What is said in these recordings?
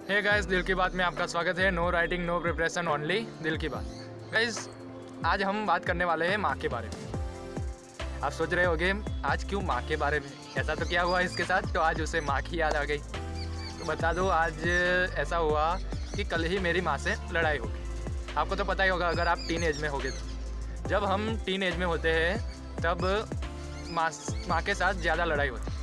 Hey guys, दिल की बात में आपका स्वागत है। No writing no preparation, only दिल की बात। गाइस, आज हम बात करने वाले हैं माँ के बारे में। आप सोच रहे होंगे आज क्यों माँ के बारे में, ऐसा तो क्या हुआ इसके साथ, तो आज उसे माँ की याद आ गई। तो बता दो, आज ऐसा हुआ कि कल ही मेरी माँ से लड़ाई हो गई। आपको तो पता ही होगा अगर आप टीन एज में होगे तो। जब हम टीन एज में होते हैं तब माँ के साथ ज़्यादा लड़ाई होती है।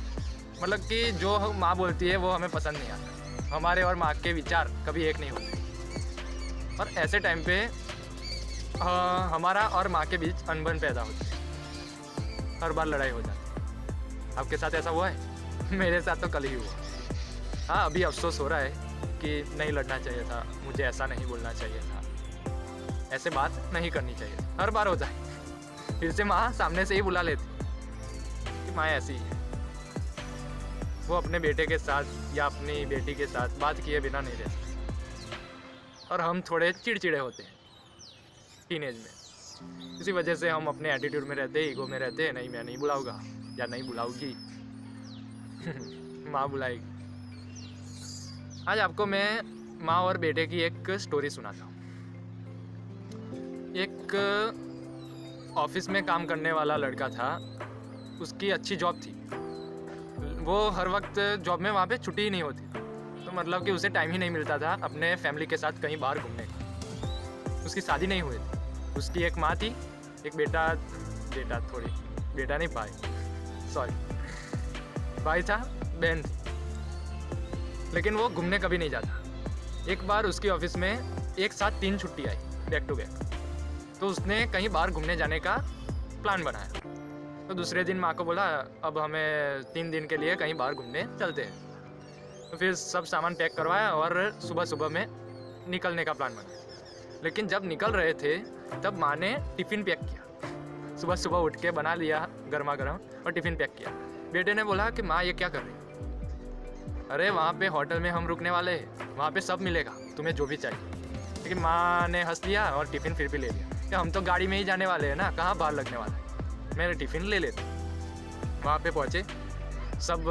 मतलब कि जो माँ बोलती है वो हमें पसंद नहीं आता। हमारे और माँ के विचार कभी एक नहीं होते और ऐसे टाइम पे हमारा और माँ के बीच अनबन पैदा होती है। हर बार लड़ाई हो जाती है। आपके साथ ऐसा हुआ है? मेरे साथ तो कल ही हुआ। हाँ, अभी अफसोस हो रहा है कि नहीं लड़ना चाहिए था, मुझे ऐसा नहीं बोलना चाहिए था, ऐसे बात नहीं करनी चाहिए। हर बार होता है। फिर से माँ सामने से ही बुला लेती कि माँ ऐसी है। वो अपने बेटे के साथ या अपनी बेटी के साथ बात किए बिना नहीं रहते और हम थोड़े चिड़चिड़े होते हैं टीनेज में। इसी वजह से हम अपने एटीट्यूड में रहते, ईगो में रहते हैं। नहीं, मैं नहीं बुलाऊंगा या नहीं बुलाऊंगी माँ बुलाएगी। आज आपको मैं माँ और बेटे की एक स्टोरी सुनाता हूँ। एक ऑफिस में काम करने वाला लड़का था, उसकी अच्छी जॉब थी। वो हर वक्त जॉब में वहाँ पे छुट्टी ही नहीं होती, तो मतलब कि उसे टाइम ही नहीं मिलता था अपने फैमिली के साथ कहीं बाहर घूमने का। उसकी शादी नहीं हुई थी। उसकी एक माँ थी, एक बेटा नहीं, भाई था, बहन थी। लेकिन वो घूमने कभी नहीं जाता। एक बार उसकी ऑफिस में एक साथ 3 छुट्टी आई बैक टू बैक, तो उसने कहीं बाहर घूमने जाने का प्लान बनाया। तो दूसरे दिन माँ को बोला, अब हमें 3 दिन के लिए कहीं बाहर घूमने चलते हैं। तो फिर सब सामान पैक करवाया और सुबह सुबह में निकलने का प्लान बनाया। लेकिन जब निकल रहे थे तब माँ ने टिफ़िन पैक किया। सुबह सुबह उठ के बना लिया गर्मा गर्म और टिफ़िन पैक किया। बेटे ने बोला कि माँ ये क्या कर रही है? अरे वहाँ पे होटल में हम रुकने वाले हैं, वहाँ पे सब मिलेगा, तुम्हें जो भी चाहिए। लेकिन माँ ने हंस लिया और टिफ़िन फिर भी ले लिया कि हम तो गाड़ी में ही जाने वाले हैं ना, कहाँ बाहर लगने वाला है, मेरे टिफ़िन ले लेते। वहाँ पे पहुँचे, सब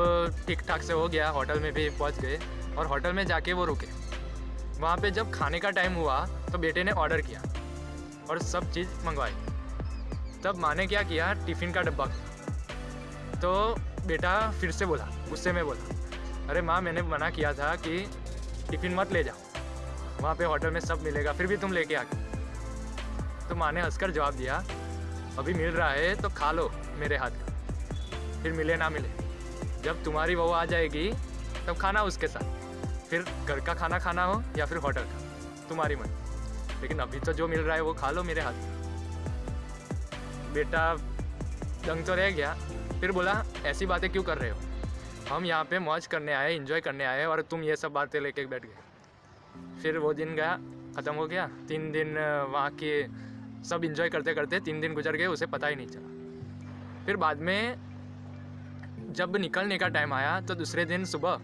ठीक ठाक से हो गया, होटल में भी पहुँच गए और होटल में जाके वो रुके। वहाँ पे जब खाने का टाइम हुआ तो बेटे ने ऑर्डर किया और सब चीज़ मंगवाई। तब माँ ने क्या किया, टिफ़िन का डब्बा किया। तो बेटा फिर से बोला, गुस्से में बोला, अरे माँ मैंने मना किया था कि टिफ़िन मत ले जाओ, वहाँ पे होटल में सब मिलेगा, फिर भी तुम लेके आ गए। तो माँ ने हंसकर जवाब दिया, अभी मिल रहा है तो खा लो मेरे हाथ का, फिर मिले ना मिले, जब तुम्हारी बहू आ जाएगी तब खाना उसके साथ, फिर घर का खाना खाना हो या फिर होटल का, तुम्हारी मन, लेकिन अभी तो जो मिल रहा है वो खा लो मेरे हाथ का। बेटा दंग तो रह गया, फिर बोला, ऐसी बातें क्यों कर रहे हो? हम यहाँ पे मौज करने आए, एंजॉय करने आए और तुम ये सब बातें लेके बैठ गए। फिर वो दिन गया, ख़त्म हो गया। 3 दिन वहाँ के सब इंजॉय करते करते 3 दिन गुजर गए, उसे पता ही नहीं चला। फिर बाद में जब निकलने का टाइम आया तो दूसरे दिन सुबह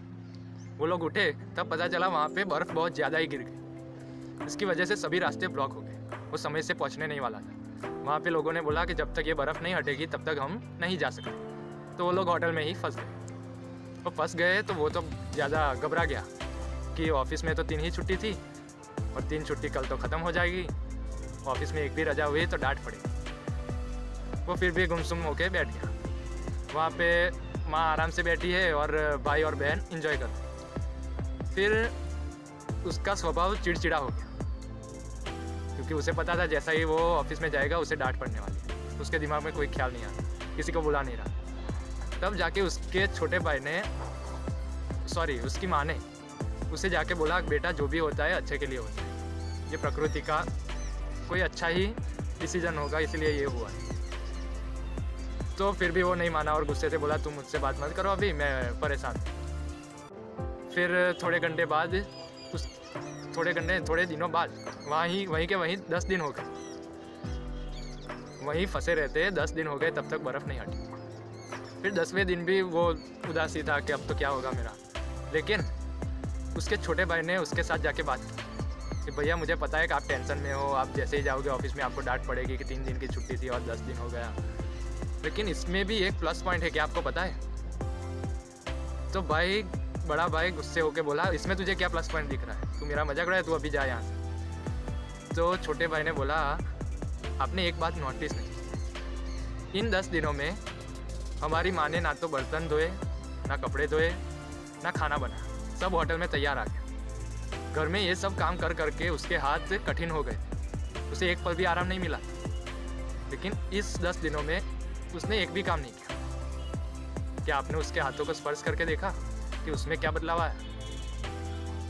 वो लोग उठे, तब पता चला वहाँ पे बर्फ़ बहुत ज़्यादा ही गिर गई। इसकी वजह से सभी रास्ते ब्लॉक हो गए, वो समय से पहुँचने नहीं वाला था। वहाँ पे लोगों ने बोला कि जब तक ये बर्फ़ नहीं हटेगी तब तक हम नहीं जा सकते। तो वो लोग होटल में ही फंस गए। वो फंस गए तो वो तो ज़्यादा घबरा गया कि ऑफिस में तो 3 ही छुट्टी थी और 3 छुट्टी कल तो ख़त्म हो जाएगी, ऑफिस में एक भी रजा हुई तो डांट पड़ेगी। वो फिर भी गुमसुम होके बैठ गया। वहाँ पे माँ आराम से बैठी है और भाई और बहन एंजॉय करते हैं। फिर उसका स्वभाव चिड़चिड़ा हो गया, क्योंकि उसे पता था जैसा ही वो ऑफिस में जाएगा उसे डांट पड़ने वाली है। उसके दिमाग में कोई ख्याल नहीं आता, किसी को बुला नहीं रहा। तब जाके उसके छोटे भाई ने, उसकी माँ ने उसे जाके बोला, बेटा जो भी होता है अच्छे के लिए होता है, ये प्रकृति का कोई अच्छा ही डिसीजन होगा, इसलिए ये हुआ है। तो फिर भी वो नहीं माना और गुस्से से बोला, तुम मुझसे बात मत करो, अभी मैं परेशान हूँ। फिर थोड़े दिनों बाद वहीं के वहीं 10 दिन हो गए, वहीं फंसे रहते 10 दिन हो गए, तब तक बर्फ़ नहीं हटी। फिर 10वें दिन भी वो उदासी था कि अब तो क्या होगा मेरा। लेकिन उसके छोटे भाई ने उसके साथ जाके बात की कि भैया मुझे पता है कि आप टेंशन में हो, आप जैसे ही जाओगे ऑफिस में आपको डांट पड़ेगी कि 3 दिन की छुट्टी थी और 10 दिन हो गया, लेकिन इसमें भी एक प्लस पॉइंट है कि आपको पता है। तो भाई बड़ा भाई गुस्से होके बोला, इसमें तुझे क्या प्लस पॉइंट दिख रहा है, तू मेरा मजाक उड़ा है, तू अभी जा यहाँ से। तो छोटे भाई ने बोला, आपने एक बात नोटिस नहीं की, इन 10 दिनों में हमारी माँ ने ना तो बर्तन धोए, ना कपड़े धोए, ना खाना बना, सब होटल में तैयार आ गया। घर में ये सब काम कर करके उसके हाथ कठिन हो गए, उसे एक पल भी आराम नहीं मिला। लेकिन इस 10 दिनों में उसने एक भी काम नहीं किया। क्या आपने उसके हाथों को स्पर्श करके देखा कि उसमें क्या बदलाव आया?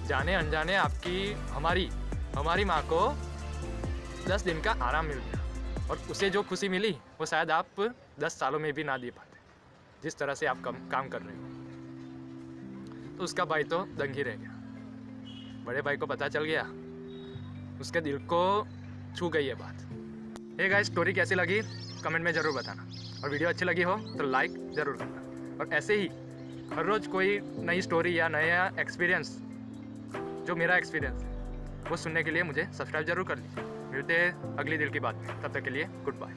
जाने अनजाने आपकी हमारी माँ को 10 दिन का आराम मिल गया, और उसे जो खुशी मिली वो शायद आप 10 सालों में भी ना दे पाते, जिस तरह से आप काम कर रहे हो। तो उसका भाई तो दंग ही रह गया। बड़े भाई को पता चल गया, उसके दिल को छू गई ये बात। हे गाइस, स्टोरी कैसी लगी कमेंट में ज़रूर बताना, और वीडियो अच्छी लगी हो तो लाइक ज़रूर करना। और ऐसे ही हर रोज़ कोई नई स्टोरी या नया एक्सपीरियंस, जो मेरा एक्सपीरियंस है, वो सुनने के लिए मुझे सब्सक्राइब जरूर कर लीजिए। मिलते हैं अगली दिल की बात में, तब तक के लिए गुड बाय।